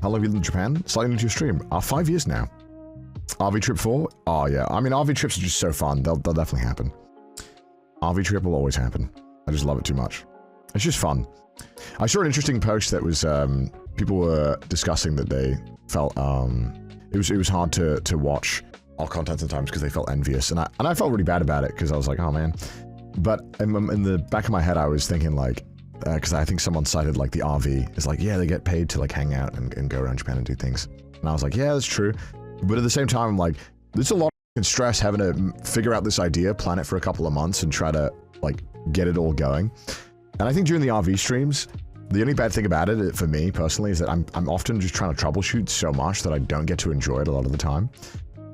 How long have you lived in Japan? Slightly into your stream. 5 years now. RV trip 4? Oh yeah, I mean RV trips are just so fun, they'll definitely happen. RV trip will always happen. I just love it too much. It's just fun. I saw an interesting post that was, people were discussing that they felt, it was hard to watch our content sometimes because they felt envious, and I felt really bad about it because I was like, oh man. But in the back of my head I was thinking like, because I think someone cited like the RV, it's like, yeah, they get paid to like hang out and go around Japan and do things. And I was like, yeah, that's true. But at the same time, I'm like, there's a lot of stress having to figure out this idea, plan it for a couple of months, and try to like get it all going. And I think during the RV streams, the only bad thing about it, for me personally, is that I'm often just trying to troubleshoot so much that I don't get to enjoy it a lot of the time.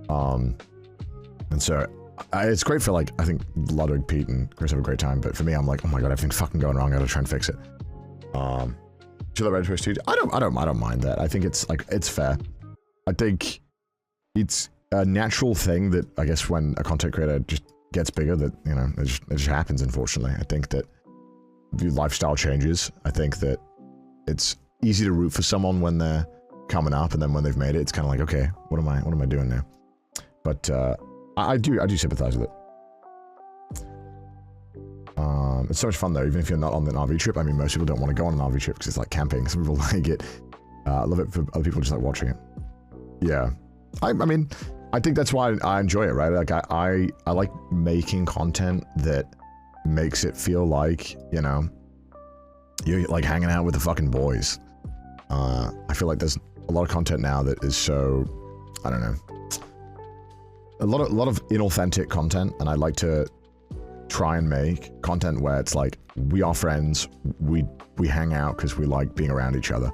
And so it's great for like, I think Ludwig, Pete, and Chris have a great time, but for me, I'm like, oh my god, everything's fucking going wrong. I gotta try and fix it. Should I read to I don't mind that. I think it's like it's fair. I think it's a natural thing that I guess when a content creator just gets bigger, that you know it just happens. Unfortunately, I think that your lifestyle changes. I think that it's easy to root for someone when they're coming up, and then when they've made it, it's kind of like, okay, what am I doing now? But I do sympathize with it. It's so much fun though, even if you're not on an RV trip. I mean, most people don't want to go on an RV trip because it's like camping. Some people like it. I love it for other people just like watching it. Yeah. I mean, I think that's why I enjoy it, right? Like, I like making content that makes it feel like, you know, you're like hanging out with the fucking boys. I feel like there's a lot of content now that is so, I don't know, a lot of inauthentic content, and I like to try and make content where it's like, we are friends, we hang out because we like being around each other.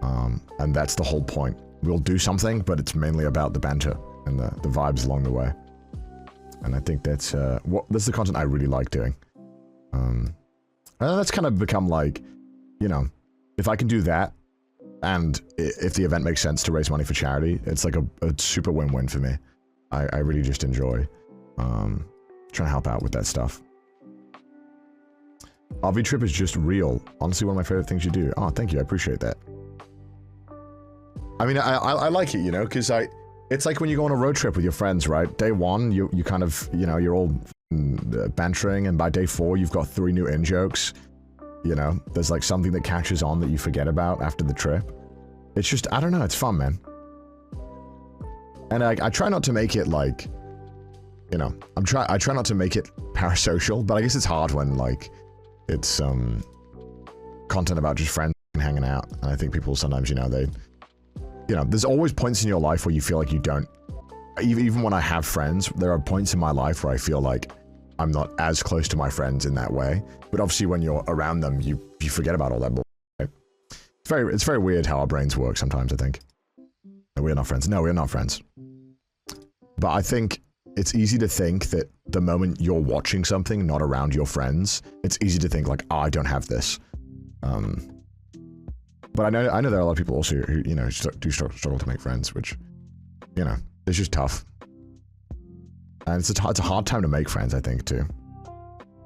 And that's the whole point. We'll do something, but it's mainly about the banter and the vibes along the way. And I think that's that's the content I really like doing. And that's kind of become like, you know, if I can do that, and if the event makes sense to raise money for charity, it's like a super win-win for me. I really just enjoy trying to help out with that stuff. RV trip is just real. Honestly, one of my favorite things you do. Oh, thank you. I appreciate that. I mean, I like it, you know, because it's like when you go on a road trip with your friends, right? Day one, you kind of, you know, you're all bantering, and by day 4, you've got 3 new in-jokes. You know, there's like something that catches on that you forget about after the trip. It's just, I don't know, it's fun, man. And I try not to make it like, you know, I try not to make it parasocial, but I guess it's hard when like, it's content about just friends and hanging out. And I think people sometimes, you know, you know, there's always points in your life where you feel like you don't, even when I have friends, there are points in my life where I feel like I'm not as close to my friends in that way. But obviously when you're around them, you forget about all that bullshit. It's very weird how our brains work sometimes, I think. We're not friends. No, we're not friends. But I think it's easy to think that the moment you're watching something not around your friends, it's easy to think like, oh, I don't have this. But I know there are a lot of people also who, you know, do struggle to make friends, which, you know, it's just tough. And it's a hard time to make friends, I think, too.